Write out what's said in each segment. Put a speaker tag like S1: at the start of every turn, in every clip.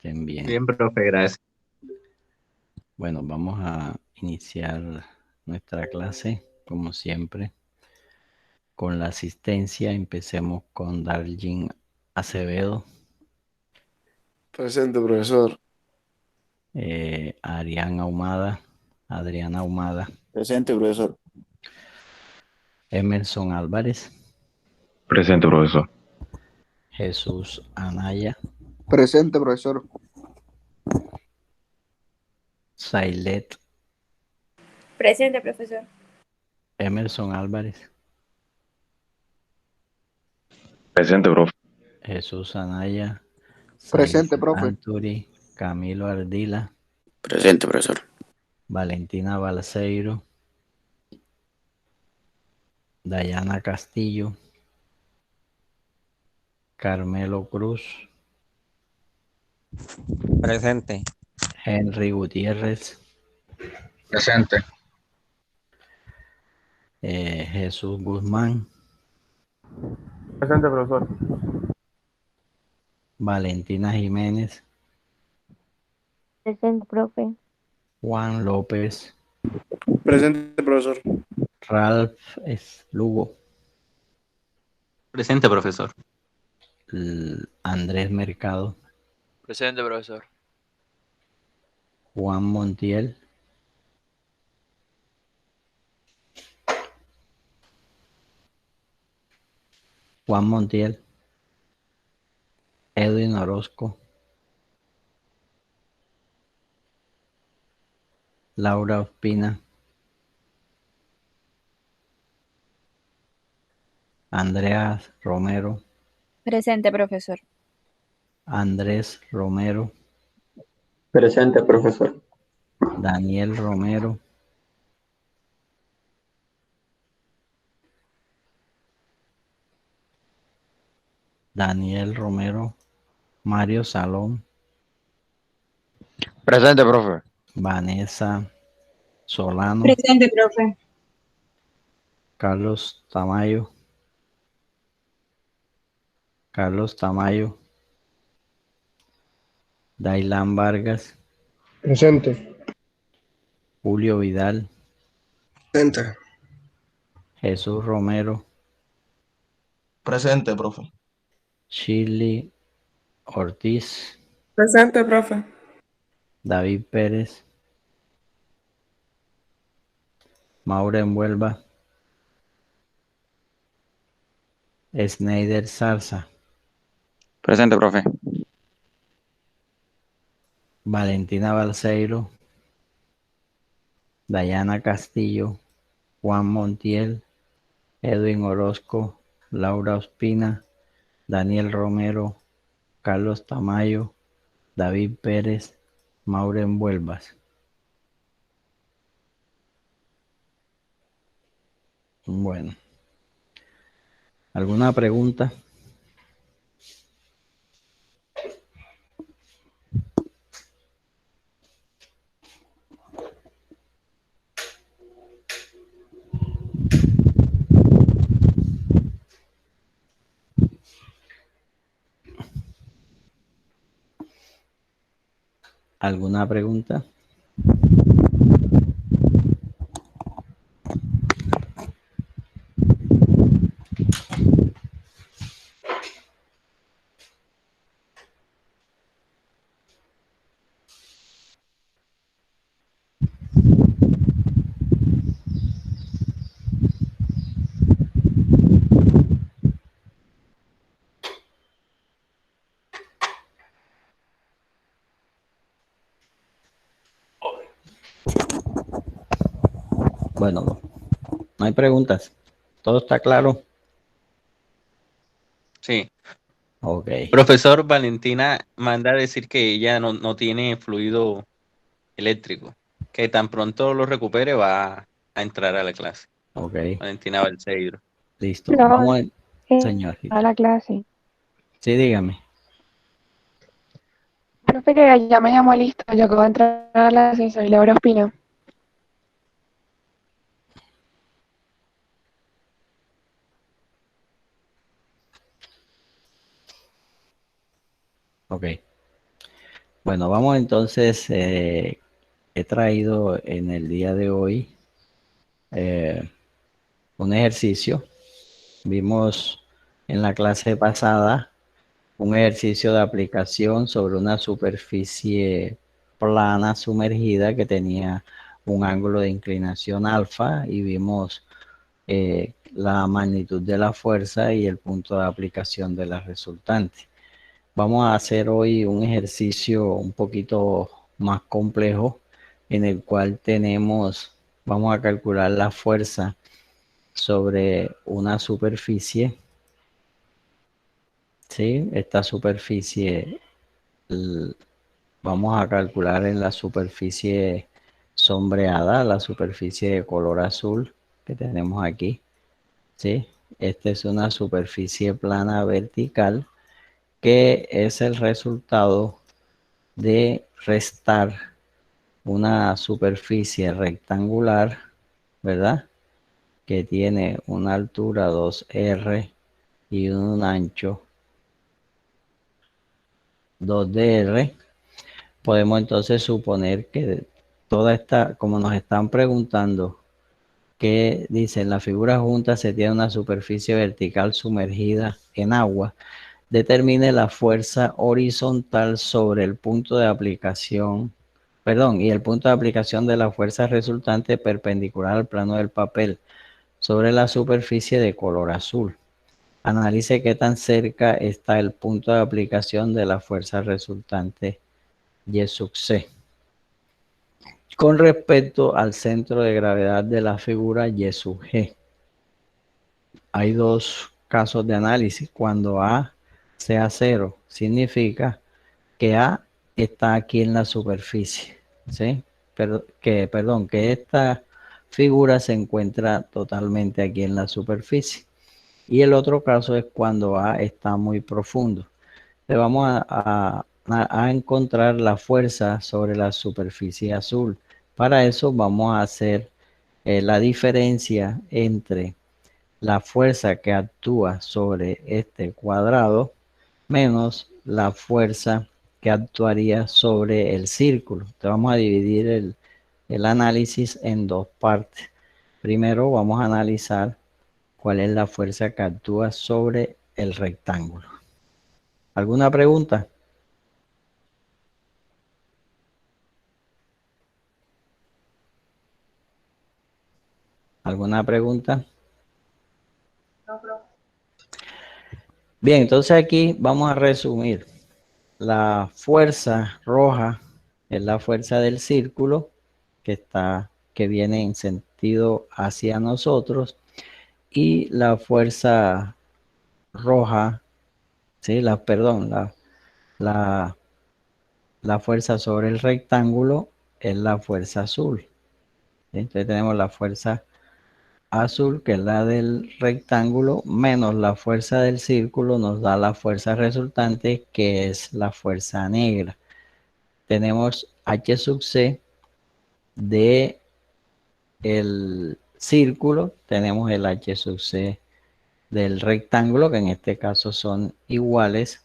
S1: estén bien.
S2: Bien, profe, gracias.
S1: Bueno, vamos a iniciar nuestra clase, como siempre, con la asistencia. Empecemos con Darlin Acevedo,
S3: Presente, profesor.
S1: Adriana Ahumada,
S4: Presente, profesor.
S1: Emerson Álvarez,
S2: Presente, profesor.
S1: Jesús Anaya,
S3: Presente, profesor.
S1: Sailet,
S5: Presente, profesor.
S1: Emerson Álvarez,
S2: Presente, profe.
S1: Jesús Anaya, Sailet
S3: Presente, profe.
S1: Anturi, Camilo Ardila,
S4: Presente, profesor.
S1: Valentina Balseiro, Dayana Castillo, Carmelo Cruz,
S6: Presente.
S1: Henry Gutiérrez,
S2: Presente.
S1: Jesús Guzmán,
S7: Presente, profesor.
S1: Valentina Jiménez,
S5: Presente, profe.
S1: Juan López,
S3: Presente, profesor.
S1: Ralph Lugo,
S2: Presente, profesor.
S1: Andrés Mercado,
S8: Presente, profesor.
S1: Juan Montiel, Edwin Orozco, Laura Ospina, Andrea Romero,
S5: Presente, profesor.
S1: Andrés Romero,
S9: Presente, profesor.
S1: Daniel Romero, Mario Salón,
S2: Presente, profe.
S1: Vanessa Solano,
S5: Presente, profe.
S1: Carlos Tamayo, Dailan Vargas,
S3: Presente.
S1: Julio Vidal,
S3: Presente.
S1: Jesús Romero,
S9: Presente, profe.
S1: Shirley Ortiz,
S10: Presente, profe.
S1: David Pérez, Maureen Huelva, Sneider Zarza,
S2: Presente, profe.
S1: Valentina Balseiro, Dayana Castillo, Juan Montiel, Edwin Orozco, Laura Ospina, Daniel Romero, Carlos Tamayo, David Pérez, Maureen Huelvas. Bueno, ¿alguna pregunta? ¿Alguna pregunta? Bueno, no hay preguntas. ¿Todo está claro?
S2: Sí.
S1: Ok,
S2: Profesor, Valentina manda a decir que ella no tiene fluido eléctrico, que tan pronto lo recupere va a entrar a la clase.
S1: ok,
S2: Valentina Balseiro.
S1: listo.
S5: No,
S1: Vamos a,
S5: a
S1: señorita.
S5: la clase.
S1: Sí, dígame.
S10: Profe, que ya me llamó listo. Yo acabo de entrar a la clase, soy Laura Ospina.
S1: Ok. Bueno, vamos entonces, he traído en el día de hoy un ejercicio. Vimos en la clase pasada un ejercicio de aplicación sobre una superficie plana sumergida que tenía un ángulo de inclinación alfa y vimos la magnitud de la fuerza y el punto de aplicación de la resultante. Vamos a hacer hoy un ejercicio un poquito más complejo en el cual vamos a calcular la fuerza sobre una superficie. ¿Sí? Esta superficie vamos a calcular en la superficie sombreada, la superficie de color azul que tenemos aquí. ¿Sí? Esta es una superficie plana vertical que es el resultado de restar una superficie rectangular, ¿verdad? Que tiene una altura 2R y un ancho 2DR. Podemos entonces suponer que toda esta, como nos están preguntando, que dice en la figura junta se tiene una superficie vertical sumergida en agua, determine la fuerza horizontal sobre el punto de aplicación, y el punto de aplicación de la fuerza resultante perpendicular al plano del papel sobre la superficie de color azul. Analice qué tan cerca está el punto de aplicación de la fuerza resultante Y sub C con respecto al centro de gravedad de la figura Y sub G. Hay dos casos de análisis. Cuando A sea 0, significa que A está aquí en la superficie, ¿sí? Que esta figura se encuentra totalmente aquí en la superficie. Y el otro caso es cuando A está muy profundo. Le vamos a encontrar la fuerza sobre la superficie azul. Para eso vamos a hacer la diferencia entre la fuerza que actúa sobre este cuadrado menos la fuerza que actuaría sobre el círculo. Entonces vamos a dividir el análisis en dos partes. Primero vamos a analizar cuál es la fuerza que actúa sobre el rectángulo. ¿Alguna pregunta? ¿Alguna pregunta? Bien, entonces aquí vamos a resumir. La fuerza roja es la fuerza del círculo que viene en sentido hacia nosotros, y la fuerza roja, sí, la fuerza sobre el rectángulo es la fuerza azul. Entonces tenemos la fuerza azul, que es la del rectángulo, menos la fuerza del círculo, nos da la fuerza resultante, que es la fuerza negra. Tenemos H sub C de el círculo, tenemos el H sub C del rectángulo, que en este caso son iguales,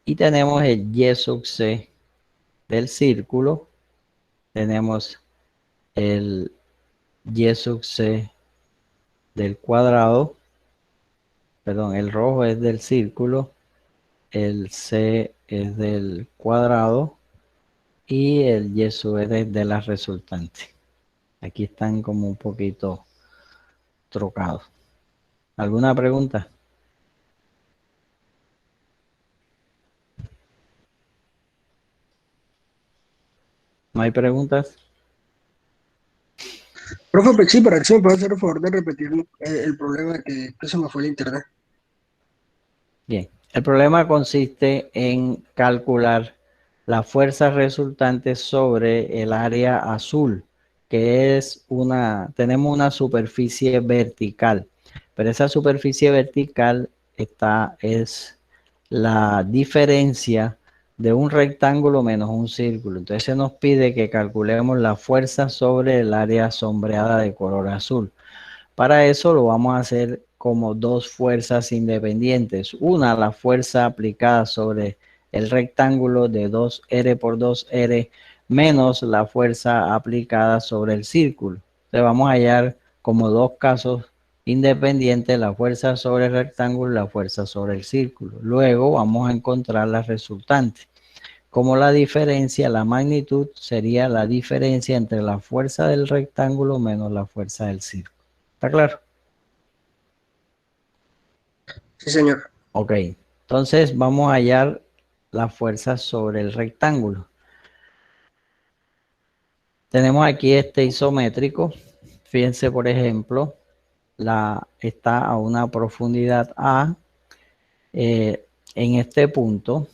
S1: y tenemos el Y sub C del círculo, tenemos el Y sub C del cuadrado, el rojo es del círculo, el C es del cuadrado y el Y sub es de la resultante. Aquí están como un poquito trocados. ¿Alguna pregunta? ¿No hay preguntas?
S3: Profe, sí, para acción, ¿puede hacer el favor de repetir el problema que se me fue el internet?
S1: Bien, el problema consiste en calcular la fuerza resultante sobre el área azul, que es tenemos una superficie vertical, pero esa superficie vertical es la diferencia de un rectángulo menos un círculo. Entonces se nos pide que calculemos la fuerza sobre el área sombreada de color azul. Para eso lo vamos a hacer como dos fuerzas independientes. Una, la fuerza aplicada sobre el rectángulo de 2R por 2R menos la fuerza aplicada sobre el círculo. Entonces vamos a hallar como dos casos independientes, la fuerza sobre el rectángulo y la fuerza sobre el círculo. Luego vamos a encontrar la resultante. Como la diferencia, la magnitud sería la diferencia entre la fuerza del rectángulo menos la fuerza del círculo. ¿Está claro?
S3: Sí, señor.
S1: Ok, entonces vamos a hallar la fuerza sobre el rectángulo. Tenemos aquí este isométrico. Fíjense, por ejemplo, está a una profundidad A. En este punto,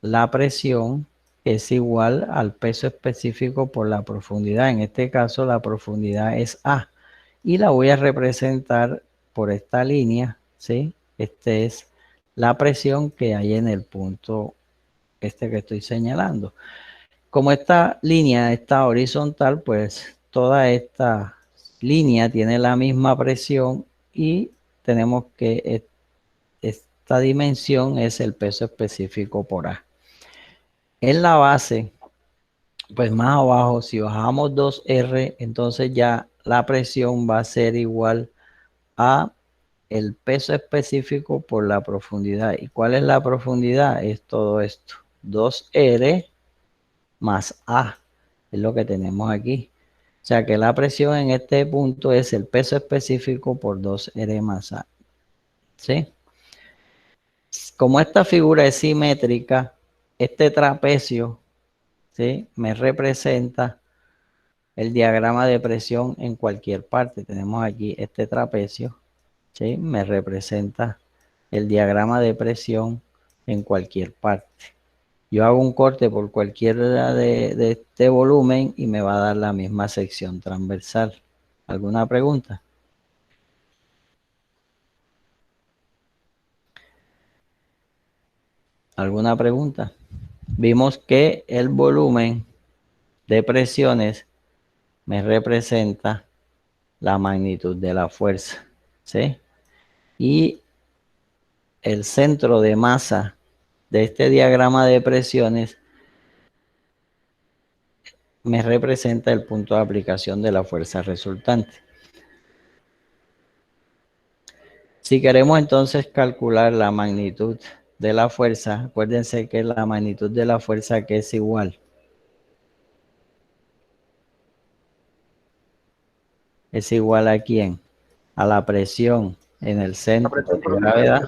S1: la presión es igual al peso específico por la profundidad. En este caso, la profundidad es A. Y la voy a representar por esta línea, ¿sí? Este es la presión que hay en el punto que estoy señalando. Como esta línea está horizontal, pues toda esta línea tiene la misma presión y tenemos que esta dimensión es el peso específico por A. En la base, pues más abajo, si bajamos 2R, entonces ya la presión va a ser igual a el peso específico por la profundidad. ¿Y cuál es la profundidad? Es todo esto. 2R más A. Es lo que tenemos aquí. O sea que la presión en este punto es el peso específico por 2R más A. ¿Sí? Como esta figura es simétrica, este trapecio, ¿sí?, me representa el diagrama de presión en cualquier parte. Tenemos aquí este trapecio, ¿sí?, me representa el diagrama de presión en cualquier parte. Yo hago un corte por cualquiera de este volumen y me va a dar la misma sección transversal. ¿Alguna pregunta? ¿Alguna pregunta? Vimos que el volumen de presiones me representa la magnitud de la fuerza, ¿sí? Y el centro de masa de este diagrama de presiones me representa el punto de aplicación de la fuerza resultante. Si queremos entonces calcular la magnitud de la fuerza, acuérdense que la magnitud de la fuerza que es igual. ¿Es igual a quién? A la presión en el centro de gravedad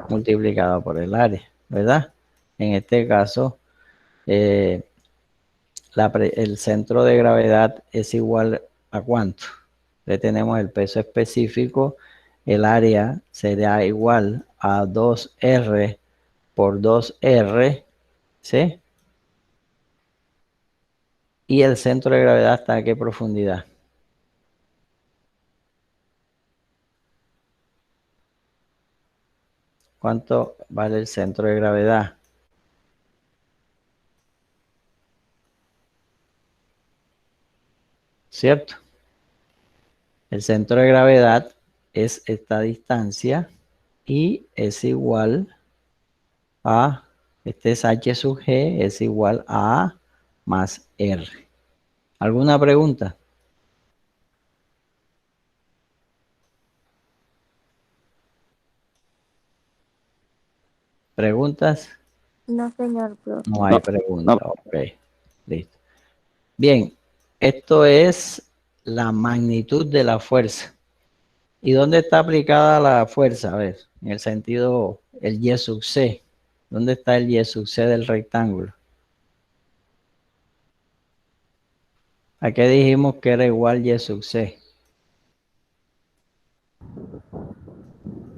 S1: multiplicada por el área, ¿verdad? En este caso, el centro de gravedad es igual a ¿cuánto? Entonces tenemos el peso específico, el área será igual a 2R por 2R, ¿sí? Y el centro de gravedad está a ¿qué profundidad? ¿Cuánto vale el centro de gravedad? ¿Cierto? El centro de gravedad es esta distancia y es igual a, este es H sub G, es igual a A más R. ¿Alguna pregunta? ¿Preguntas?
S5: No, señor, profe.
S1: No hay pregunta. Ok, listo. Bien, esto es la magnitud de la fuerza. ¿Y dónde está aplicada la fuerza? A ver, en el sentido, el Y sub C. ¿Dónde está el Y sub C del rectángulo? ¿A qué dijimos que era igual Y sub C?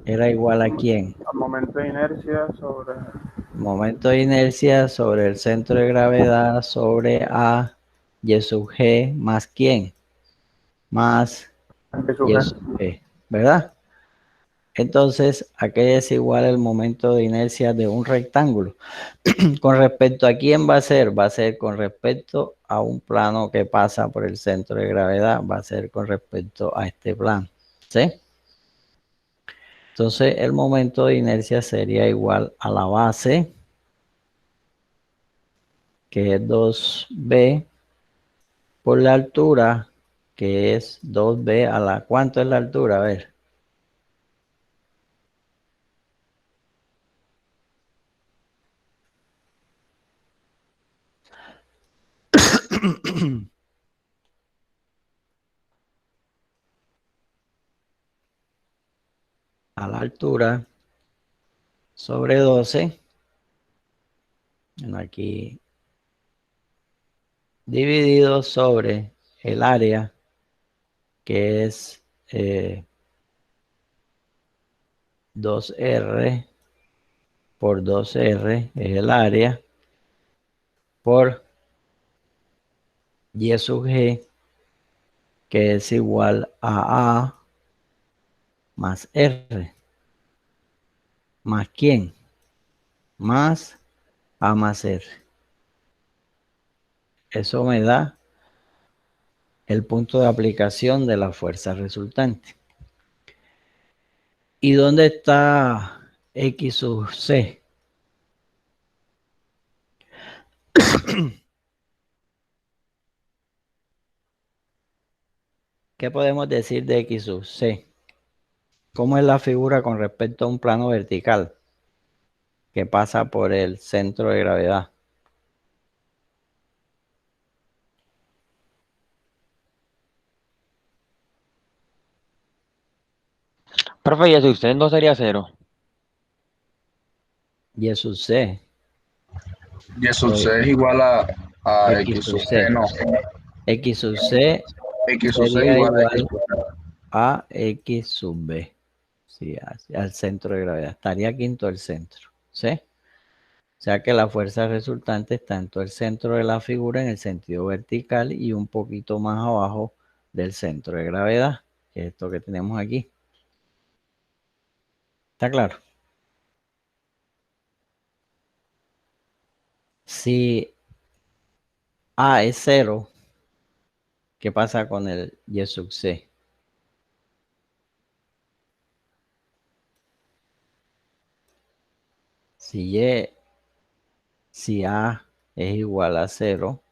S1: ¿Era igual a quién?
S7: Al momento de inercia sobre...
S1: Momento de inercia sobre el centro de gravedad sobre A, Y sub G, más quién? Más Y sub G, ¿verdad? Entonces, ¿a qué es igual el momento de inercia de un rectángulo? ¿Con respecto a quién va a ser? Va a ser con respecto a un plano que pasa por el centro de gravedad, va a ser con respecto a este plano, ¿sí? Entonces, el momento de inercia sería igual a la base que es 2b, por la altura, que es 2b a la... ¿Cuánto es la altura? A ver. A la altura sobre 12. Bueno, aquí dividido sobre el área, que es 2R por 2R, es el área, por Y sub G, que es igual a A más R. ¿Más quién? Más A más R. Eso me da el punto de aplicación de la fuerza resultante. ¿Y dónde está X sub C? ¿Qué podemos decir de X sub C? ¿Cómo es la figura con respecto a un plano vertical que pasa por el centro de gravedad?
S6: Profe, ¿y si usted no sería cero?
S1: Y sub C.
S8: Y sub C es igual a
S1: X
S8: X
S1: sub
S8: sub
S1: C.
S8: C, no.
S1: X sub C
S8: X sub C
S1: sería
S8: igual a X
S1: igual
S8: sub C.
S1: a X sub B. Sí, al centro de gravedad. Estaría quinto el centro. ¿Sí? O sea que la fuerza resultante está en todo el centro de la figura en el sentido vertical y un poquito más abajo del centro de gravedad, que es esto que tenemos aquí. ¿Está claro? Si A es 0, ¿qué pasa con el Y sub C? Si A es igual a 0,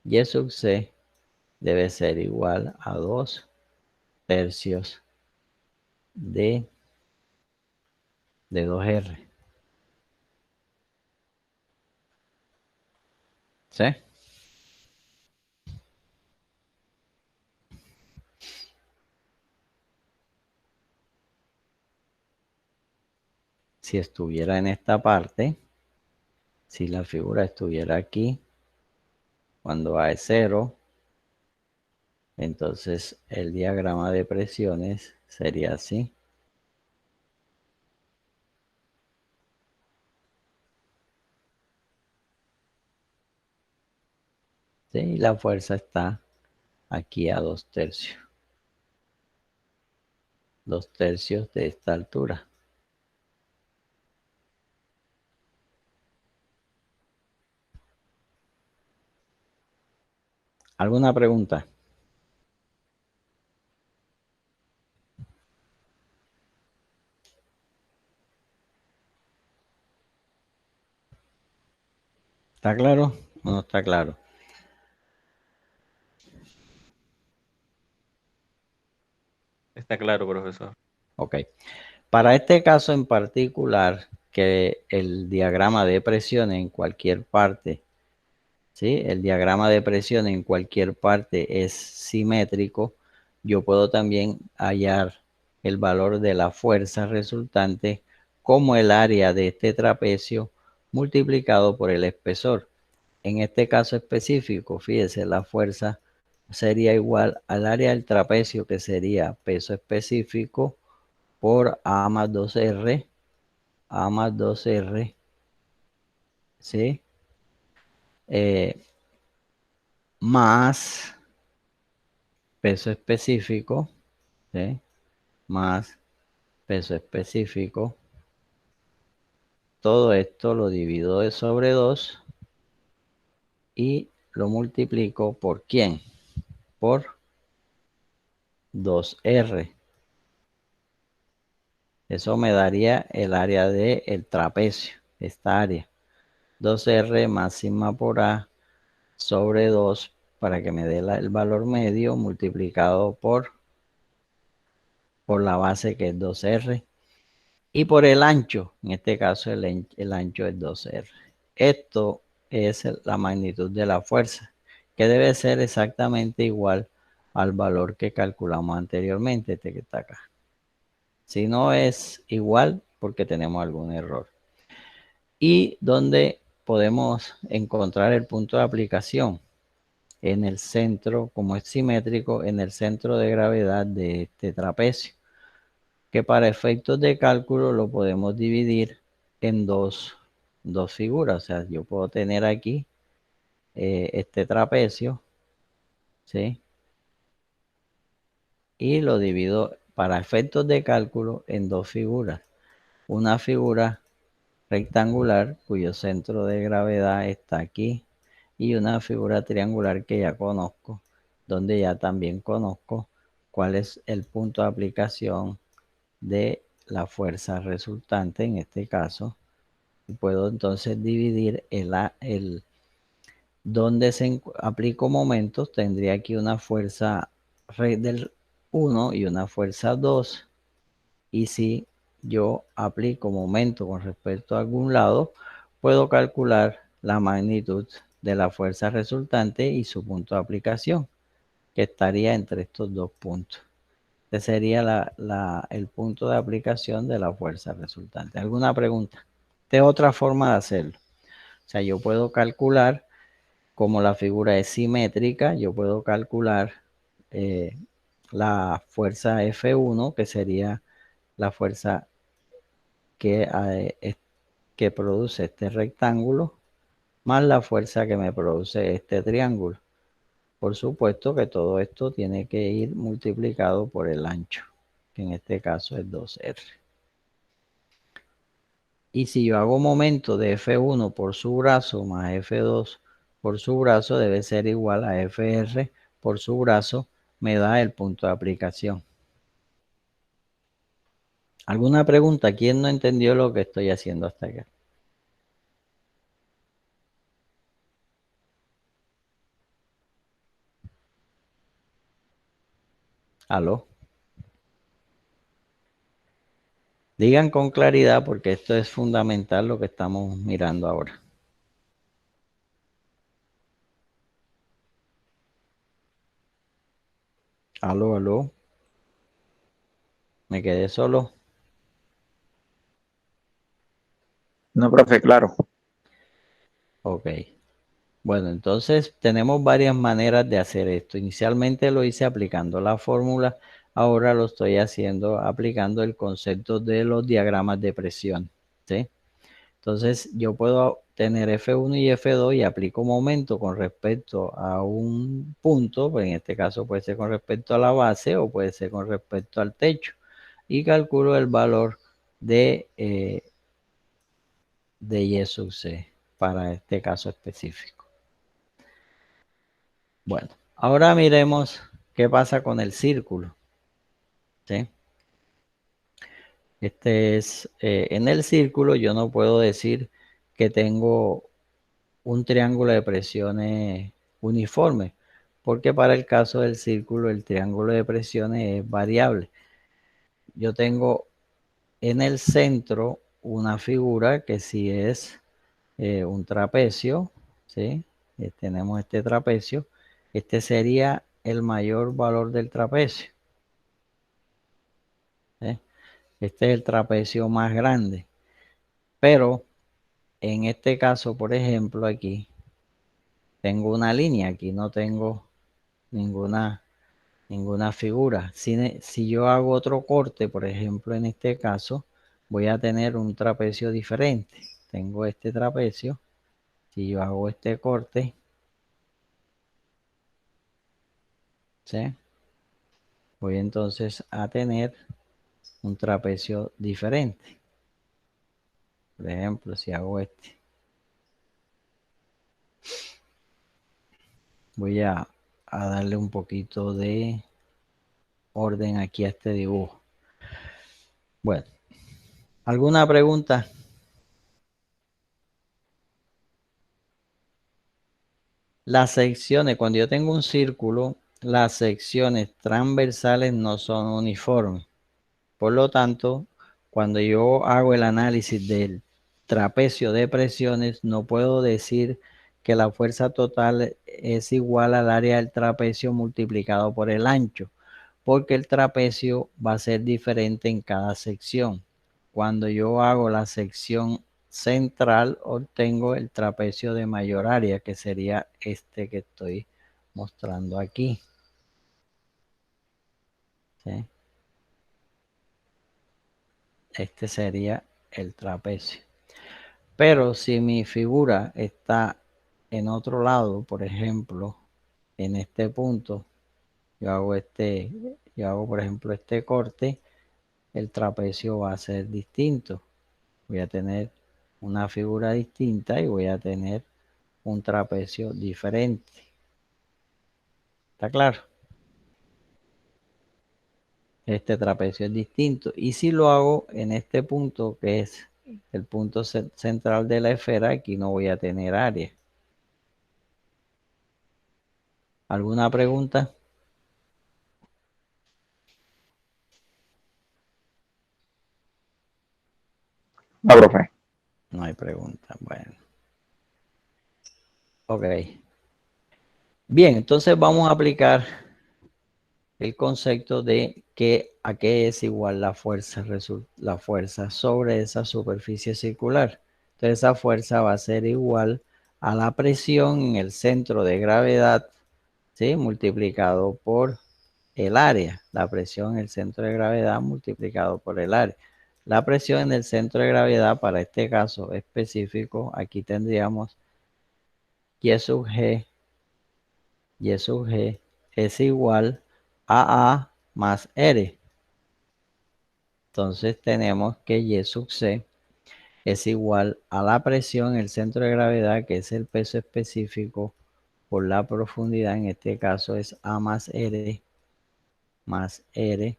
S1: Y sub C debe ser igual a 2 tercios de 2R. ¿Sí? Si estuviera en esta parte, si la figura estuviera aquí, cuando A es 0, entonces el diagrama de presiones sería así. ¿Sí? Y la fuerza está aquí a 2 tercios. 2 tercios de esta altura. ¿Alguna pregunta? ¿Está claro o no está claro?
S2: Está claro, profesor.
S1: Ok. Para este caso en particular, que el diagrama de presión en cualquier parte, ¿sí? El diagrama de presión en cualquier parte es simétrico. Yo puedo también hallar el valor de la fuerza resultante como el área de este trapecio multiplicado por el espesor. En este caso específico, fíjese, la fuerza sería igual al área del trapecio, que sería peso específico por A más 2R, A más 2R, ¿sí? Más peso específico, ¿sí? Más peso específico. Todo esto lo divido sobre 2 y lo multiplico por ¿quién? Por 2R. Eso me daría el área del trapecio, esta área. 2R más sigma por A sobre 2 para que me dé el valor medio multiplicado por la base que es 2R y por el ancho, en este caso el ancho es 2R. Esto es la magnitud de la fuerza, que debe ser exactamente igual al valor que calculamos anteriormente, este que está acá. Si no es igual, porque tenemos algún error. Y donde podemos encontrar el punto de aplicación en el centro, como es simétrico, en el centro de gravedad de este trapecio, que para efectos de cálculo lo podemos dividir en dos figuras. O sea, yo puedo tener aquí este trapecio, ¿sí? Y lo divido para efectos de cálculo en dos figuras. Una figura rectangular cuyo centro de gravedad está aquí y una figura triangular que ya conozco, donde ya también conozco cuál es el punto de aplicación de la fuerza resultante en este caso. Y puedo entonces dividir donde se aplico momentos. Tendría aquí una fuerza del 1 y una fuerza 2. Y si yo aplico momento con respecto a algún lado, puedo calcular la magnitud de la fuerza resultante y su punto de aplicación, que estaría entre estos dos puntos. Este sería el punto de aplicación de la fuerza resultante. ¿Alguna pregunta? Esta es otra forma de hacerlo. O sea, yo puedo calcular, como la figura es simétrica, yo puedo calcular la fuerza F1, que sería la fuerza que produce este rectángulo, más la fuerza que me produce este triángulo. Por supuesto que todo esto tiene que ir multiplicado por el ancho, que en este caso es 2R. Y si yo hago momento de F1 por su brazo más F2 por su brazo, debe ser igual a FR por su brazo, me da el punto de aplicación. ¿Alguna pregunta? ¿Quién no entendió lo que estoy haciendo hasta acá? ¿Aló? Digan con claridad porque esto es fundamental lo que estamos mirando ahora. ¿Aló, aló? ¿Me quedé solo?
S9: No, profe, claro.
S1: Ok. Bueno, entonces tenemos varias maneras de hacer esto. Inicialmente lo hice aplicando la fórmula, ahora lo estoy haciendo aplicando el concepto de los diagramas de presión, ¿sí? Entonces yo puedo tener F1 y F2 y aplico momento con respecto a un punto, pues en este caso puede ser con respecto a la base o puede ser con respecto al techo, y calculo el valor de Y sub C para este caso específico. Bueno, ahora miremos qué pasa con el círculo, ¿sí? En el círculo yo no puedo decir que tengo un triángulo de presiones uniforme, porque para el caso del círculo el triángulo de presiones es variable. Yo tengo en el centro una figura que si es un trapecio, ¿sí? Tenemos este trapecio, este sería el mayor valor del trapecio, ¿sí? Este es el trapecio más grande, pero en este caso, por ejemplo, aquí tengo una línea, aquí no tengo ninguna figura. Si yo hago otro corte, por ejemplo, en este caso, voy a tener un trapecio diferente. Tengo este trapecio. Si yo hago este corte, ¿sí? Voy entonces a tener un trapecio diferente. Por ejemplo, si hago este, voy a darle un poquito de orden aquí a este dibujo. Bueno, ¿alguna pregunta? Las secciones, cuando yo tengo un círculo, las secciones transversales no son uniformes. Por lo tanto, cuando yo hago el análisis del trapecio de presiones, no puedo decir que la fuerza total es igual al área del trapecio multiplicado por el ancho, porque el trapecio va a ser diferente en cada sección. Cuando yo hago la sección central, obtengo el trapecio de mayor área, que sería este que estoy mostrando aquí. ¿Sí? Este sería el trapecio. Pero si mi figura está en otro lado, por ejemplo, en este punto, yo hago por ejemplo este corte, el trapecio va a ser distinto. Voy a tener una figura distinta y voy a tener un trapecio diferente. ¿Está claro? Este trapecio es distinto. Y si lo hago en este punto, que es el punto central de la esfera, aquí no voy a tener área. ¿Alguna pregunta?
S9: No, profe.
S1: No hay pregunta. Bueno. Ok. Bien, entonces vamos a aplicar el concepto de a qué es igual la fuerza sobre esa superficie circular. Entonces esa fuerza va a ser igual a la presión en el centro de gravedad, ¿sí? Multiplicado por el área. La presión en el centro de gravedad multiplicado por el área. La presión en el centro de gravedad, para este caso específico, aquí tendríamos Y sub G, Y sub G es igual a A más R. Entonces tenemos que Y sub C es igual a la presión en el centro de gravedad, que es el peso específico por la profundidad, en este caso es A más R,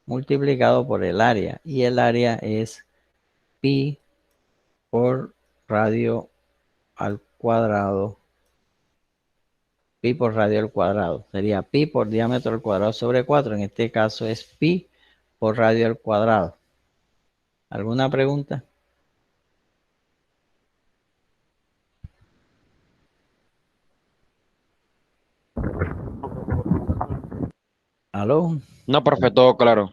S1: multiplicado por el área. Y el área es pi por radio al cuadrado. Pi por radio al cuadrado. Sería pi por diámetro al cuadrado sobre 4. En este caso es pi por radio al cuadrado. ¿Alguna pregunta? ¿Aló?
S6: No, profe, todo claro.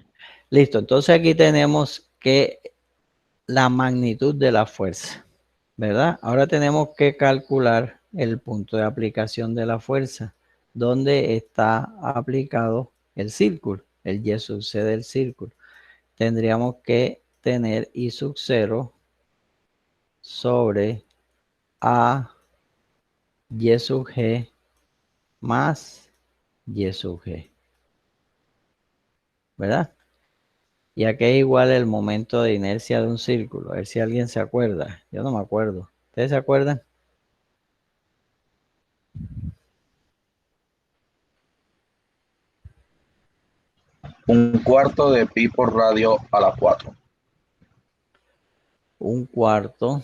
S1: Listo. Entonces aquí tenemos que la magnitud de la fuerza, ¿verdad? Ahora tenemos que calcular el punto de aplicación de la fuerza, donde está aplicado el círculo, el Y sub C del círculo. Tendríamos que tener I sub 0 sobre A Y sub G más Y sub G, ¿verdad? Y aquí es igual el momento de inercia de un círculo. A ver si alguien se acuerda. Yo no me acuerdo. ¿Ustedes se acuerdan?
S8: Un cuarto de pi por radio a la 4.
S1: Un cuarto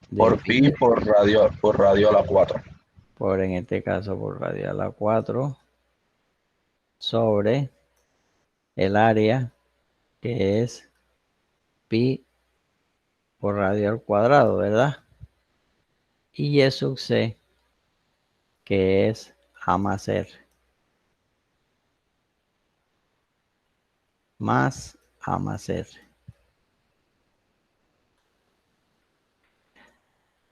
S1: de
S8: Por pi por radio a la 4.
S1: por en este caso por radio a la 4 sobre el área, que es pi por radio al cuadrado, ¿verdad? Y Y sub C, que es A más R, más A más R.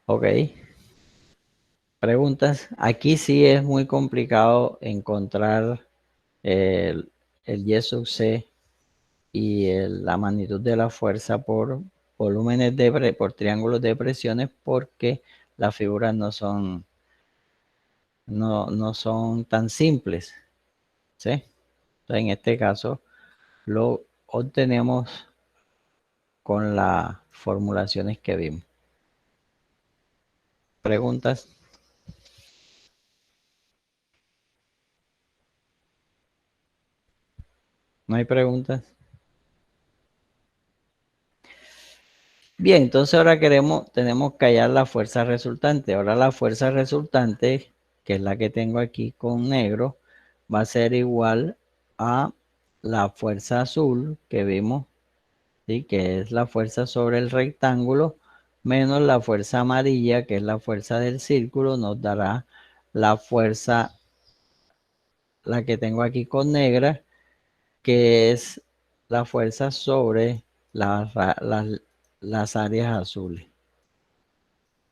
S1: Ok. Preguntas. Aquí sí es muy complicado encontrar el Y sub C y la magnitud de la fuerza por volúmenes por triángulos de presiones, porque las figuras no son tan simples, ¿sí? Entonces, en este caso lo obtenemos con las formulaciones que vimos. ¿Preguntas? ¿No hay preguntas? Bien, entonces ahora tenemos que hallar la fuerza resultante. Ahora la fuerza resultante, que es la que tengo aquí con negro, va a ser igual a la fuerza azul que vimos, ¿sí? Que es la fuerza sobre el rectángulo, menos la fuerza amarilla, que es la fuerza del círculo, nos dará la fuerza, la que tengo aquí con negra, que es la fuerza sobre las áreas azules.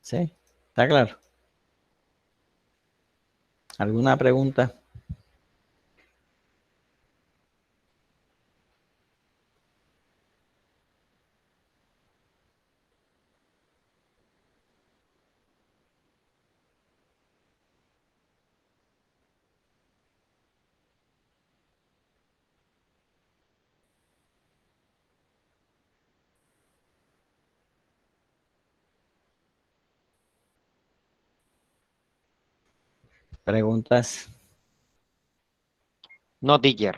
S1: ¿Sí? ¿Está claro? ¿Alguna pregunta? ¿Preguntas?
S6: No, teacher.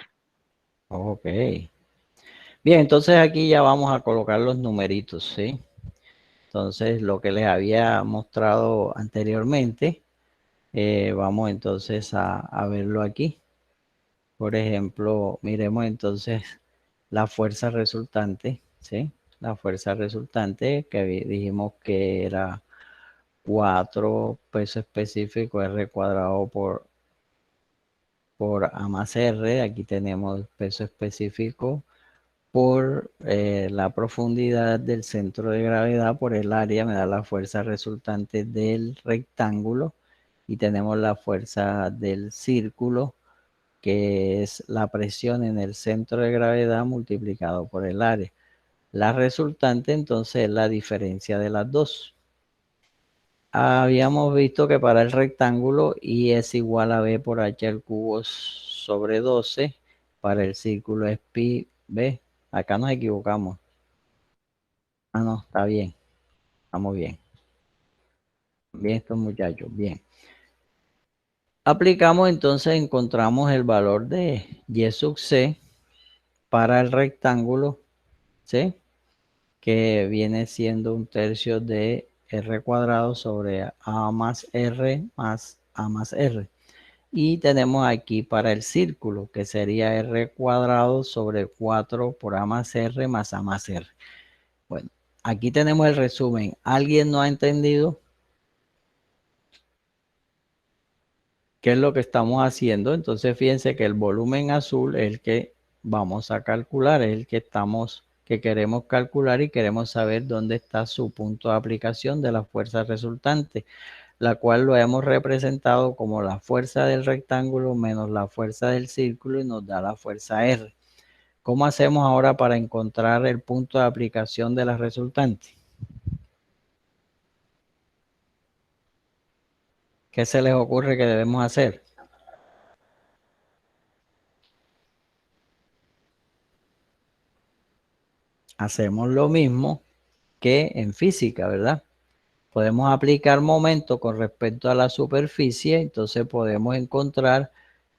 S1: Ok. Bien, entonces aquí ya vamos a colocar los numeritos, ¿sí? Entonces, lo que les había mostrado anteriormente, vamos entonces a verlo aquí. Por ejemplo, miremos entonces la fuerza resultante, ¿sí? La fuerza resultante que dijimos que era 4 peso específico R cuadrado por A más R. Aquí tenemos peso específico por la profundidad del centro de gravedad por el área, me da la fuerza resultante del rectángulo, y tenemos la fuerza del círculo, que es la presión en el centro de gravedad multiplicado por el área. La resultante entonces es la diferencia de las dos. Habíamos visto que para el rectángulo I es igual a B por H al cubo sobre 12. Para el círculo es pi B. Acá nos equivocamos. Ah, no, está bien. Estamos bien. Bien estos muchachos, bien. Aplicamos entonces, encontramos el valor de Y sub C para el rectángulo, ¿sí? Que viene siendo 1/3 de R cuadrado sobre A más R más A más R. Y tenemos aquí para el círculo, que sería R cuadrado sobre 4 por A más R más A más R. Bueno, aquí tenemos el resumen. ¿Alguien no ha entendido qué es lo que estamos haciendo? Entonces fíjense que el volumen azul es el que vamos a calcular, es el que queremos calcular, y queremos saber dónde está su punto de aplicación de la fuerza resultante, la cual lo hemos representado como la fuerza del rectángulo menos la fuerza del círculo, y nos da la fuerza R. ¿Cómo hacemos ahora para encontrar el punto de aplicación de la resultante? ¿Qué se les ocurre que debemos hacer? Hacemos lo mismo que en física, ¿verdad? Podemos aplicar momento con respecto a la superficie, entonces podemos encontrar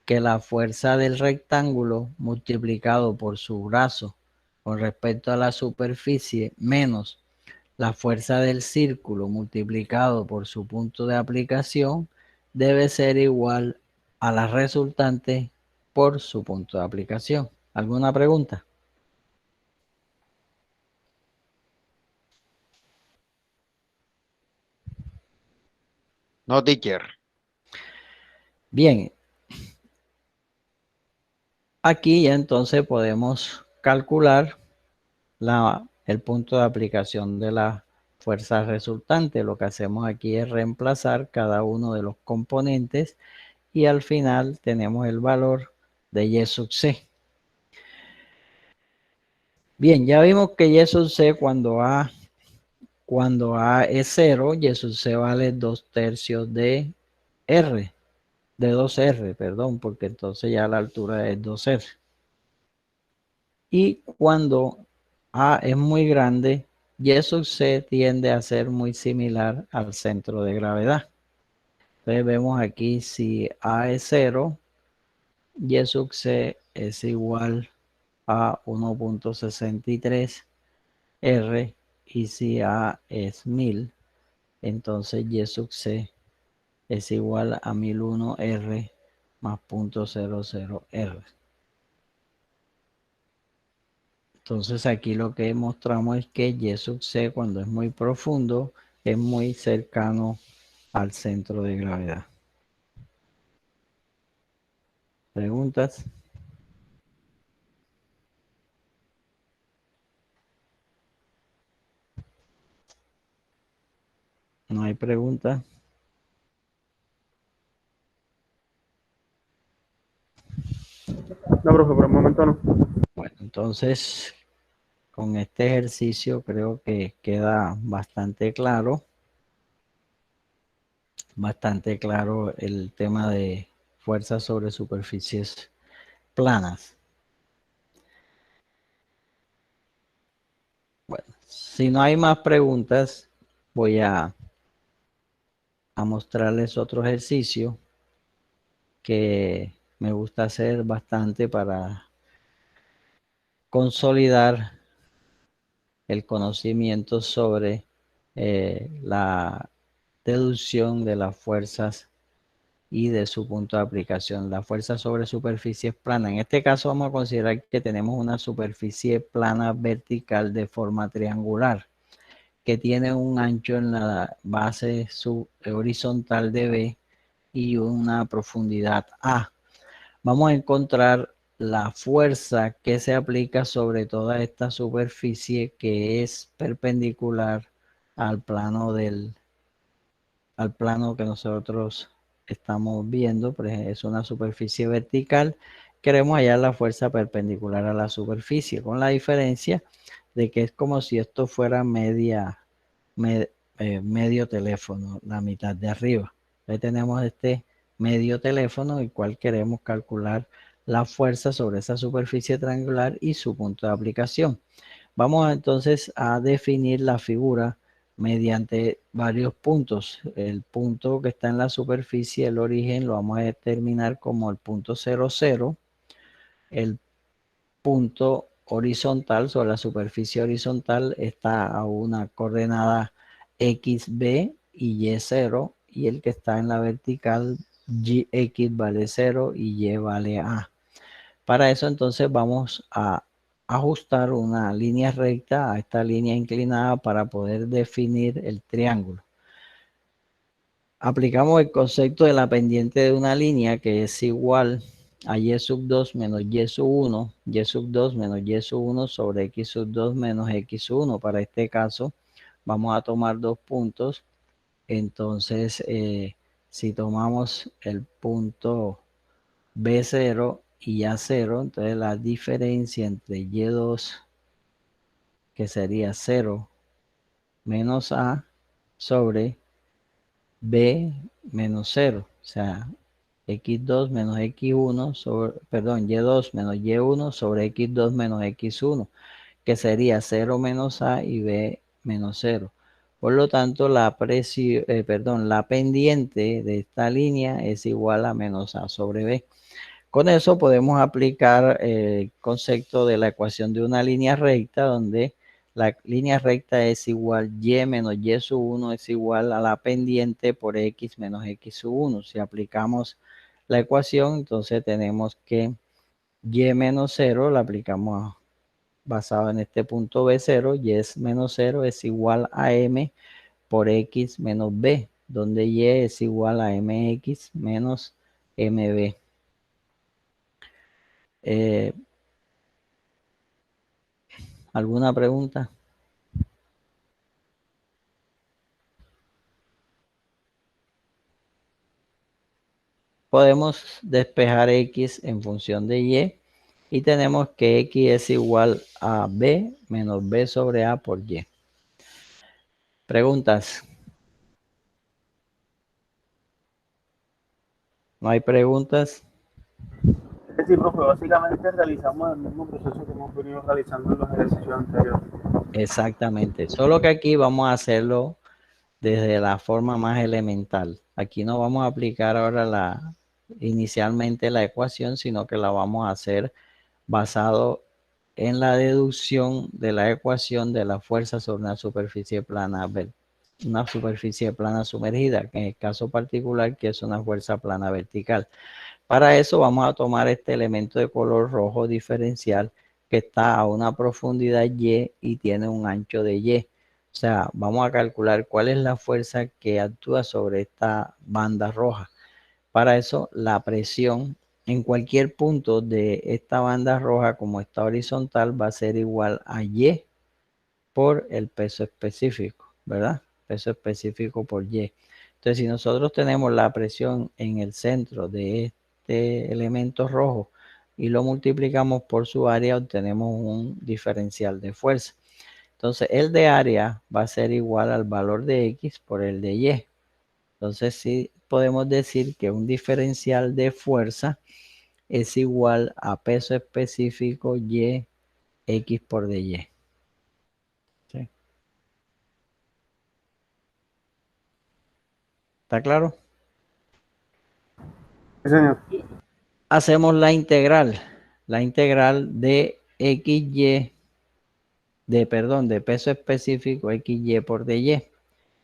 S1: que la fuerza del rectángulo multiplicado por su brazo con respecto a la superficie menos la fuerza del círculo multiplicado por su punto de aplicación debe ser igual a la resultante por su punto de aplicación. ¿Alguna pregunta?
S6: No, teacher.
S1: Bien, aquí ya entonces podemos calcular el punto de aplicación de la fuerza resultante. Lo que hacemos aquí es reemplazar cada uno de los componentes, y al final tenemos el valor de Y sub C. Bien, ya vimos que Y sub C cuando A es 0, Y sub C vale 2/3 de R, de 2R, perdón, porque entonces ya la altura es 2R. Y cuando A es muy grande, Y sub C tiende a ser muy similar al centro de gravedad. Entonces vemos aquí, si A es 0, Y sub C es igual a 1.63 R, y si A es 1000, entonces Y sub C es igual a 1001R más 0.00R. Entonces aquí lo que mostramos es que Y sub C cuando es muy profundo es muy cercano al centro de gravedad. ¿Preguntas? ¿No hay preguntas?
S7: No, profe, por el momento no.
S1: Bueno, entonces con este ejercicio creo que queda bastante claro el tema de fuerzas sobre superficies planas. Bueno, si no hay más preguntas, voy a mostrarles otro ejercicio que me gusta hacer bastante para consolidar el conocimiento sobre la deducción de las fuerzas y de su punto de aplicación. La fuerza sobre superficies planas. En este caso vamos a considerar que tenemos una superficie plana vertical de forma triangular que tiene un ancho en la base horizontal de B y una profundidad A. Vamos a encontrar la fuerza que se aplica sobre toda esta superficie que es perpendicular al plano que nosotros estamos viendo. Por ejemplo, es una superficie vertical. Queremos hallar la fuerza perpendicular a la superficie, con la diferencia de que es como si esto fuera medio teléfono, la mitad de arriba. Ahí tenemos este medio teléfono, el cual queremos calcular la fuerza sobre esa superficie triangular y su punto de aplicación. Vamos entonces a definir la figura mediante varios puntos. El punto que está en la superficie, el origen, lo vamos a determinar como el punto 00. El punto horizontal sobre la superficie horizontal está a una coordenada XB y Y0, y el que está en la vertical, X vale 0 y Y vale A. Para eso entonces vamos a ajustar una línea recta a esta línea inclinada para poder definir el triángulo. Aplicamos el concepto de la pendiente de una línea que es igual a Y sub 2 menos Y sub 1, Y sub 2 menos Y sub 1 sobre X sub 2 menos X sub 1. Para este caso vamos a tomar dos puntos. Entonces, si tomamos el punto B0 y A0, entonces la diferencia entre Y2, que sería 0 menos A, sobre B menos 0, o sea, X2 menos X1 sobre, perdón, Y2 menos Y1 sobre X2 menos X1, que sería 0 menos A y B menos 0. Por lo tanto, la pendiente de esta línea es igual a menos A sobre B. Con eso podemos aplicar el concepto de la ecuación de una línea recta, donde la línea recta es igual Y menos Y sub 1 es igual a la pendiente por X menos X sub 1. Si aplicamos la ecuación, entonces tenemos que Y menos 0 la aplicamos basado en este punto B0, Y es menos 0 es igual a M por X menos B, donde Y es igual a MX menos MB. ¿Alguna pregunta? Podemos despejar X en función de y tenemos que X es igual a B menos B sobre A por Y. ¿Preguntas? ¿No hay preguntas?
S7: Sí, profe, básicamente realizamos el mismo proceso que hemos venido realizando en los ejercicios anteriores.
S1: Exactamente. Solo que aquí vamos a hacerlo desde la forma más elemental. Aquí no vamos a aplicar ahora inicialmente la ecuación, sino que la vamos a hacer basado en la deducción de la ecuación de la fuerza sobre una superficie plana sumergida, que en el caso particular que es una fuerza plana vertical. Para eso vamos a tomar este elemento de color rojo diferencial que está a una profundidad Y y tiene un ancho de Y. O sea, vamos a calcular cuál es la fuerza que actúa sobre esta banda roja. Para eso, la presión en cualquier punto de esta banda roja, como está horizontal, va a ser igual a Y por el peso específico, ¿verdad? Peso específico por Y. Entonces, si nosotros tenemos la presión en el centro de este elemento rojo y lo multiplicamos por su área, obtenemos un diferencial de fuerza. Entonces, el de área va a ser igual al valor de X por el de Y. Entonces, sí podemos decir que un diferencial de fuerza es igual a peso específico Y X por dy. ¿Sí? ¿Está claro?
S7: Sí, señor.
S1: Hacemos la integral de XY, de peso específico XY por dy.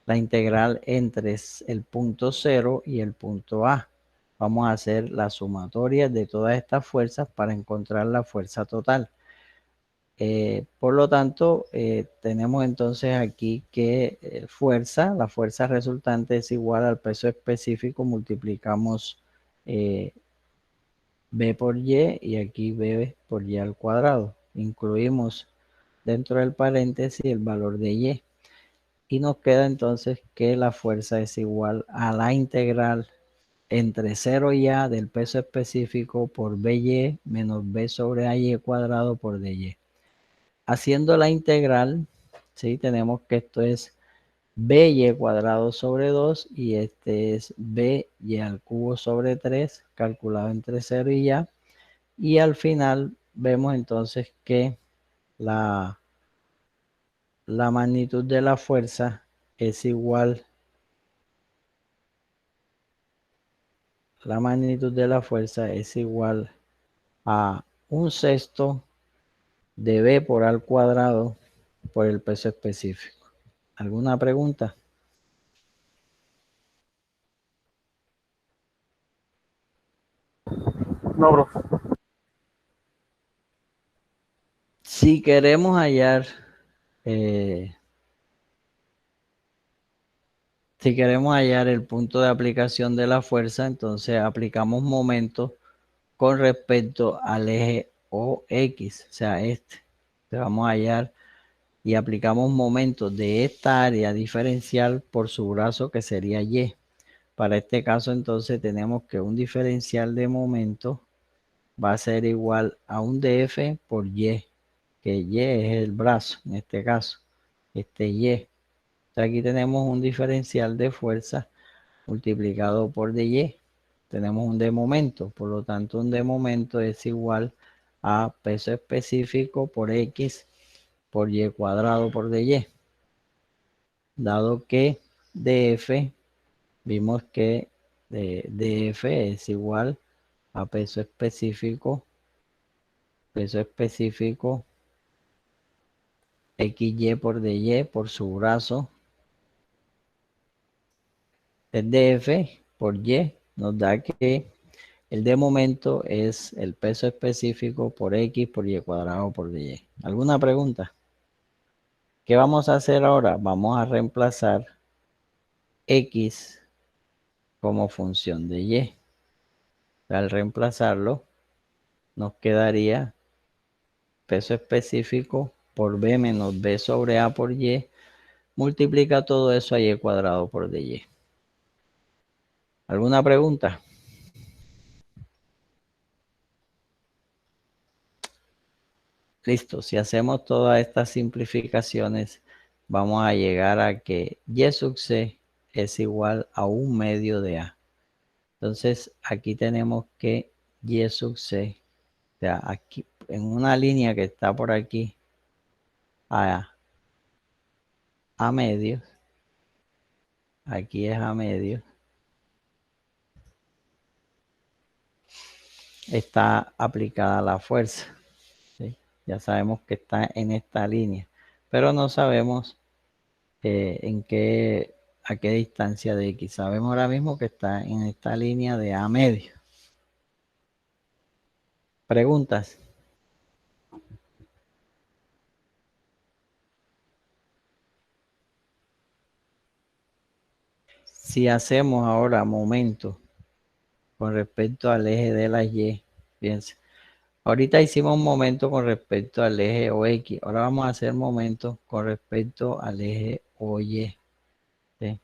S1: La integral entre el punto 0 y el punto A. Vamos a hacer la sumatoria de todas estas fuerzas para encontrar la fuerza total. Por lo tanto, tenemos entonces aquí que la fuerza resultante es igual al peso específico, multiplicamos B por Y aquí B por Y al cuadrado. Incluimos dentro del paréntesis el valor de Y. Y nos queda entonces que la fuerza es igual a la integral entre 0 y A del peso específico por BY menos B sobre AY cuadrado por DY. Haciendo la integral, ¿sí? Tenemos que esto es BY cuadrado sobre 2 y este es BY al cubo sobre 3 calculado entre 0 y A. Y al final vemos entonces que la magnitud de la fuerza es igual, a 1/6 de B por A al cuadrado por el peso específico. ¿Alguna pregunta?
S7: No, profe.
S1: Si queremos hallar el punto de aplicación de la fuerza, entonces aplicamos momento con respecto al eje OX, o sea, este. Entonces vamos a hallar y aplicamos momento de esta área diferencial por su brazo que sería Y. Para este caso entonces tenemos que un diferencial de momento va a ser igual a un dF por Y, que Y es el brazo en este caso, este Y. Entonces aquí tenemos un diferencial de fuerza multiplicado por dy. Tenemos un de momento, por lo tanto un de momento es igual a peso específico por X por Y cuadrado por dy. Dado que dF, vimos que dF es igual a peso específico XY por dy por su brazo. El dF por Y nos da que el de momento es el peso específico por X por Y cuadrado por dy. ¿Alguna pregunta? ¿Qué vamos a hacer ahora? Vamos a reemplazar X como función de Y. Al reemplazarlo, nos quedaría peso específico por B menos B sobre A por Y. Multiplica todo eso a Y cuadrado por dy. ¿Alguna pregunta? Listo, si hacemos todas estas simplificaciones, vamos a llegar a que Y sub C es igual a 1/2 de A. Entonces, aquí tenemos que Y sub C, o sea, aquí en una línea que está por aquí, a medios, aquí es a medios, está aplicada la fuerza. ¿Sí? Ya sabemos que está en esta línea, pero no sabemos a qué distancia de X. Sabemos ahora mismo que está en esta línea de A medio. ¿Preguntas? Si hacemos ahora momento con respecto al eje de la Y, fíjense, ahorita hicimos un momento con respecto al eje OX, ahora vamos a hacer momento con respecto al eje OY. ¿Sí?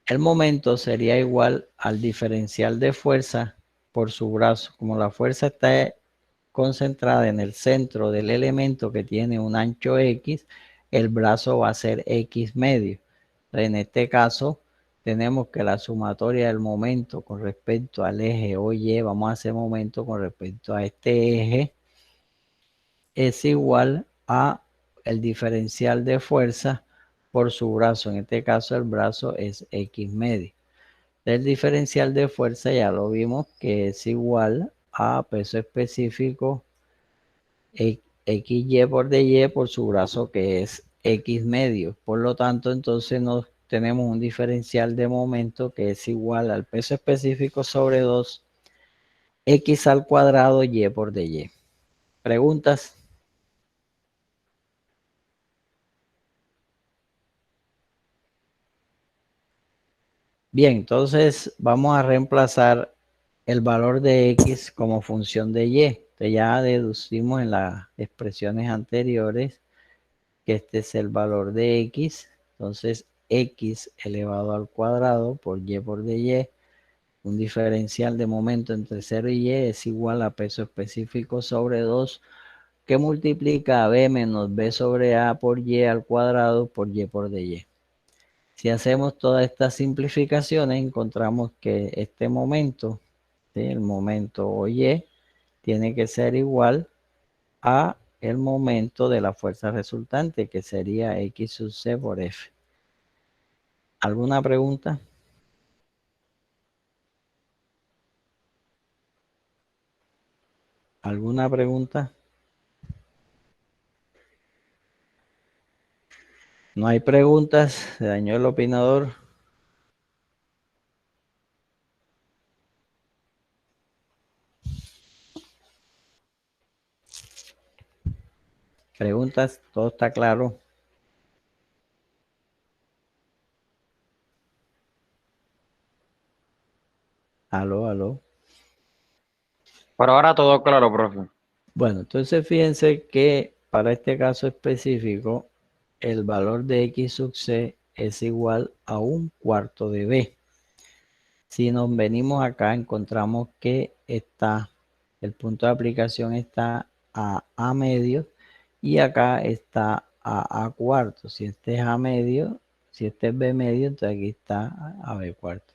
S1: El momento sería igual al diferencial de fuerza por su brazo. Como la fuerza está concentrada en el centro del elemento que tiene un ancho X, el brazo va a ser X medio. En este caso, tenemos que la sumatoria del momento con respecto al eje OY, vamos a hacer momento con respecto a este eje, es igual a el diferencial de fuerza por su brazo. En este caso, el brazo es X medio. El diferencial de fuerza ya lo vimos que es igual a peso específico XY por DY por su brazo, que es X medio. Por lo tanto, entonces tenemos un diferencial de momento que es igual al peso específico sobre 2 X al cuadrado Y por DY. ¿Preguntas? Bien, entonces vamos a reemplazar el valor de X como función de Y. Entonces ya deducimos en las expresiones anteriores que este es el valor de X. Entonces X elevado al cuadrado por Y por DY, un diferencial de momento entre 0 y Y es igual a peso específico sobre 2 que multiplica a B menos B sobre A por Y al cuadrado por Y por DY. Si hacemos todas estas simplificaciones, encontramos que este momento, ¿sí?, el momento OY, tiene que ser igual a el momento de la fuerza resultante, que sería X sub C por F. ¿Alguna pregunta? ¿Alguna pregunta? No hay preguntas. Se dañó el opinador. ¿Preguntas? ¿Todo está claro? Aló, aló.
S6: Por ahora todo claro, profe.
S1: Bueno, entonces fíjense que para este caso específico, el valor de X sub C es igual a 1/4 de B. Si nos venimos acá, encontramos que el punto de aplicación está a A medio y acá está a A cuarto. Si este es A medio, si este es B medio, entonces aquí está a B cuarto.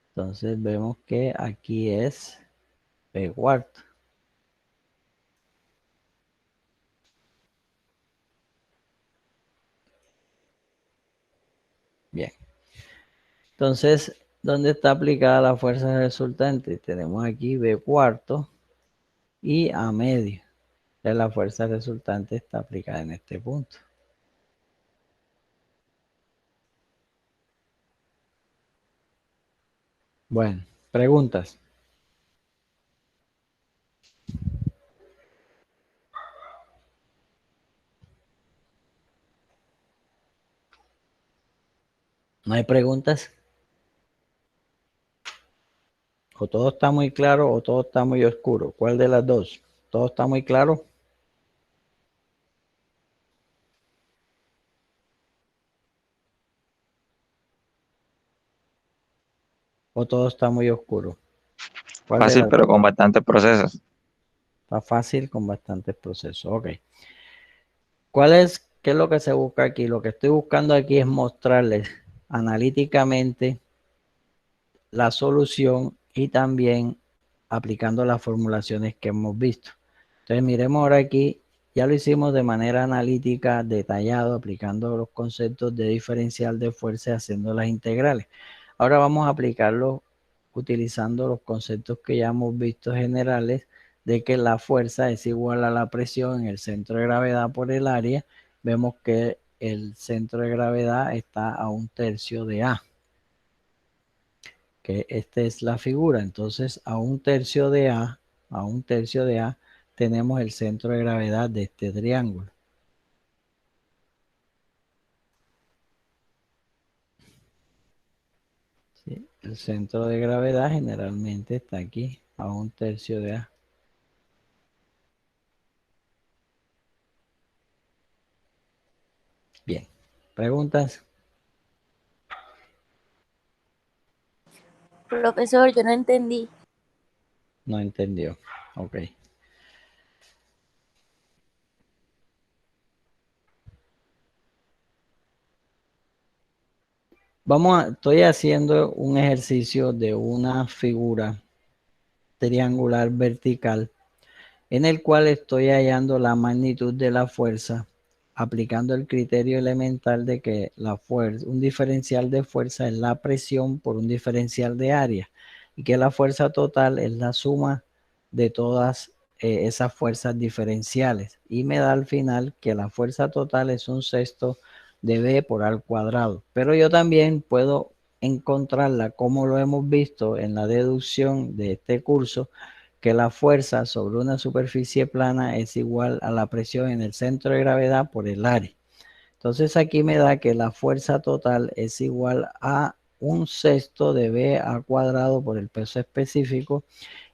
S1: Entonces vemos que aquí es B cuarto. Bien. Entonces, ¿dónde está aplicada la fuerza resultante? Tenemos aquí B cuarto y A medio. Entonces, la fuerza resultante está aplicada en este punto. Bueno, preguntas. ¿No hay preguntas? O todo está muy claro o todo está muy oscuro. ¿Cuál de las dos? ¿Todo está muy claro? ¿O todo está muy oscuro? ¿Cuál de
S9: Fácil,
S1: las
S9: pero
S1: dos?
S9: con bastantes procesos.
S1: Está fácil con bastantes procesos. Ok. ¿Qué es lo que se busca aquí? Lo que estoy buscando aquí es mostrarles analíticamente la solución y también aplicando las formulaciones que hemos visto. Entonces miremos ahora aquí, ya lo hicimos de manera analítica, detallado, aplicando los conceptos de diferencial de fuerza, haciendo las integrales. Ahora vamos a aplicarlo utilizando los conceptos que ya hemos visto generales de que la fuerza es igual a la presión en el centro de gravedad por el área, vemos que el centro de gravedad está a 1/3 de A. Que esta es la figura. Entonces, a 1/3 de A, tenemos el centro de gravedad de este triángulo. ¿Sí? El centro de gravedad generalmente está aquí, a 1/3 de A. Bien, ¿preguntas?
S5: Profesor, yo no entendí.
S1: No entendió. Ok. Estoy haciendo un ejercicio de una figura triangular vertical en el cual estoy hallando la magnitud de la fuerza aplicando el criterio elemental de que la fuerza, un diferencial de fuerza es la presión por un diferencial de área y que la fuerza total es la suma de todas esas fuerzas diferenciales y me da al final que la fuerza total es 1/6 de B por A al cuadrado. Pero yo también puedo encontrarla como lo hemos visto en la deducción de este curso, que la fuerza sobre una superficie plana es igual a la presión en el centro de gravedad por el área. Entonces aquí me da que la fuerza total es igual a 1/6 de B al cuadrado por el peso específico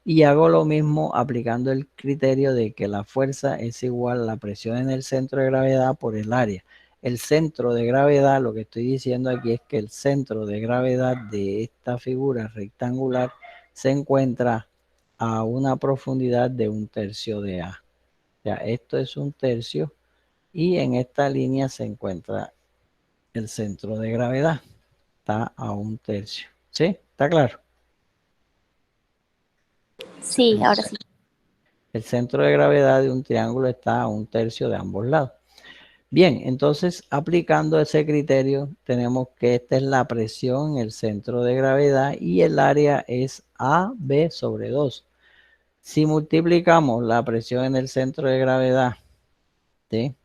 S1: y hago lo mismo aplicando el criterio de que la fuerza es igual a la presión en el centro de gravedad por el área. El centro de gravedad, lo que estoy diciendo aquí es que el centro de gravedad de esta figura rectangular se encuentra a una profundidad de 1/3 de A. Ya, esto es 1/3 y en esta línea se encuentra el centro de gravedad. Está a 1/3. ¿Sí? ¿Está claro?
S5: Sí, ahora sí.
S1: El centro de gravedad de un triángulo está a 1/3 de ambos lados. Bien, entonces aplicando ese criterio tenemos que esta es la presión en el centro de gravedad y el área es AB sobre 2. Si multiplicamos la presión en el centro de gravedad, ¿sí?,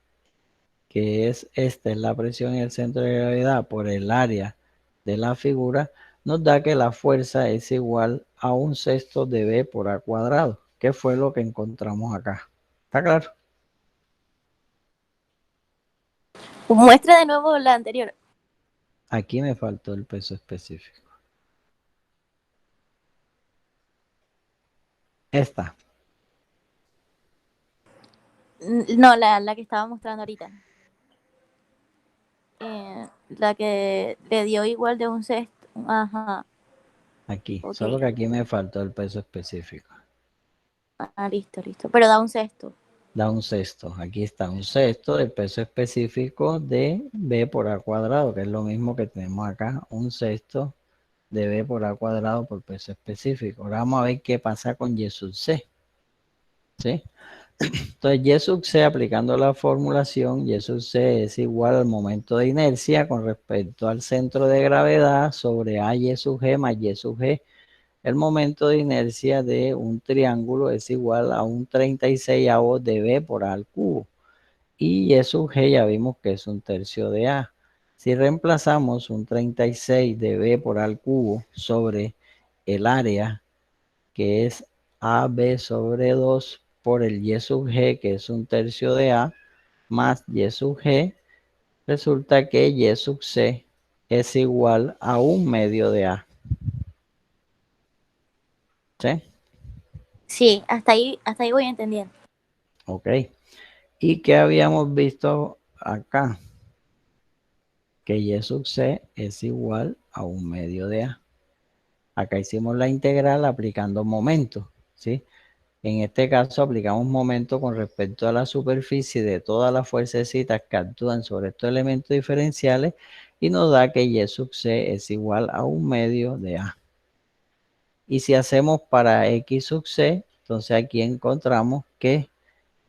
S1: que esta es la presión en el centro de gravedad por el área de la figura, nos da que la fuerza es igual a 1/6 de B por A cuadrado, que fue lo que encontramos acá. ¿Está claro?
S5: Muestra de nuevo la anterior.
S1: Aquí me faltó el peso específico. Esta.
S5: No, la que estaba mostrando ahorita. La que le dio igual de 1/6. Ajá.
S1: Aquí.
S5: Ok.
S1: Solo que aquí me faltó el peso específico.
S5: Ah, listo. Pero da 1/6.
S1: Da 1/6. Aquí está 1/6 del peso específico de B por A cuadrado, que es lo mismo que tenemos acá, 1/6 de B por A cuadrado por peso específico. Ahora vamos a ver qué pasa con Y sub C. ¿Sí? Entonces Y sub C, aplicando la formulación, Y sub C es igual al momento de inercia con respecto al centro de gravedad sobre AY sub G más Y sub G. El momento de inercia de un triángulo es igual a un 36avo de B por A al cubo. Y Y sub G ya vimos que es 1/3 de A. Si reemplazamos un 36 de B por A al cubo sobre el área, que es AB sobre 2 por el Y sub G, que es 1/3 de A, más Y sub G, resulta que Y sub C es igual a 1/2 de A. ¿Sí?
S5: Sí, hasta ahí voy entendiendo.
S1: Ok. ¿Y qué habíamos visto acá? Que Y sub C es igual a 1/2 de A. Acá hicimos la integral aplicando momento, ¿sí? En este caso aplicamos momento con respecto a la superficie de todas las fuercecitas que actúan sobre estos elementos diferenciales y nos da que Y sub C es igual a 1/2 de A. Y si hacemos para X sub C, entonces aquí encontramos que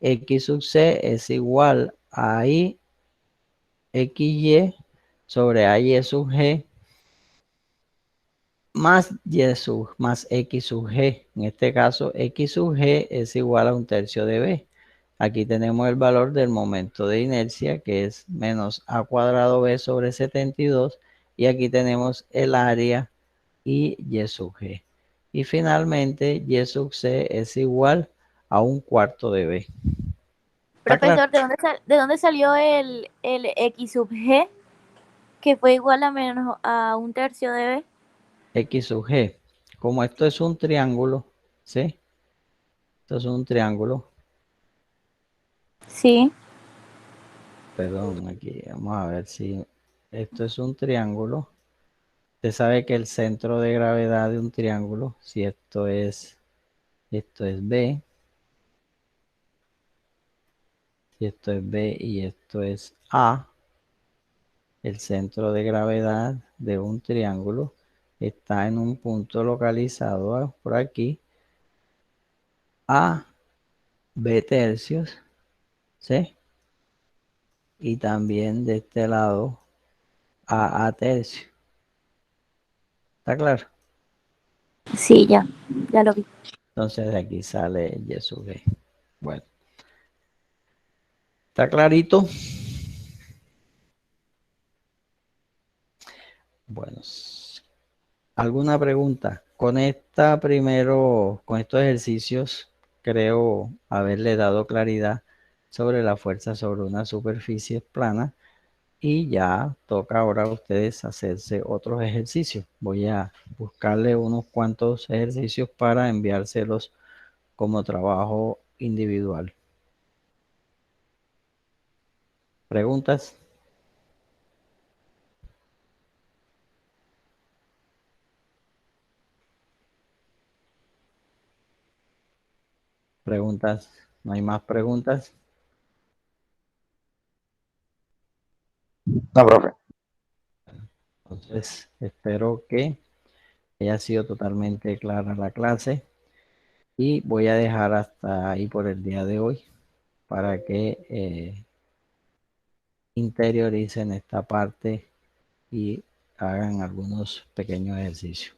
S1: X sub C es igual a I XY sobre AY sub G más más X sub G. En este caso, X sub G es igual a 1/3 de B. Aquí tenemos el valor del momento de inercia, que es menos A cuadrado B sobre 72. Y aquí tenemos el área y Y sub G. Y finalmente, Y sub C es igual a 1/4 de B. ¿Está claro?
S5: Profesor, ¿de dónde salió el X sub G? Que fue igual a menos a 1/3 de B.
S1: X sub G. Como esto es un triángulo, ¿sí? Esto es un triángulo.
S5: Sí.
S1: Perdón, aquí vamos a ver si esto es un triángulo. Usted sabe que el centro de gravedad de un triángulo, si esto es B, si esto es B y esto es A, el centro de gravedad de un triángulo está en un punto localizado por aquí, a B tercios, ¿sí? Y también de este lado a tercio. ¿Está claro?
S5: Sí, ya lo vi.
S1: Entonces de aquí sale Y sub G. Bueno, ¿está clarito? Bueno, ¿alguna pregunta? Con estos ejercicios, creo haberle dado claridad sobre la fuerza sobre una superficie plana y ya toca ahora a ustedes hacerse otros ejercicios. Voy a buscarle unos cuantos ejercicios para enviárselos como trabajo individual. ¿Preguntas? ¿Preguntas? ¿No hay más preguntas?
S9: No, profe.
S1: Entonces, espero que haya sido totalmente clara la clase y voy a dejar hasta ahí por el día de hoy para que interioricen esta parte y hagan algunos pequeños ejercicios.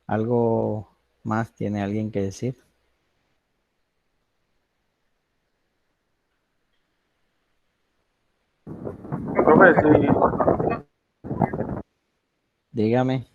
S1: ¿Algo más tiene alguien que decir?
S7: Profe, sí.
S1: Dígame.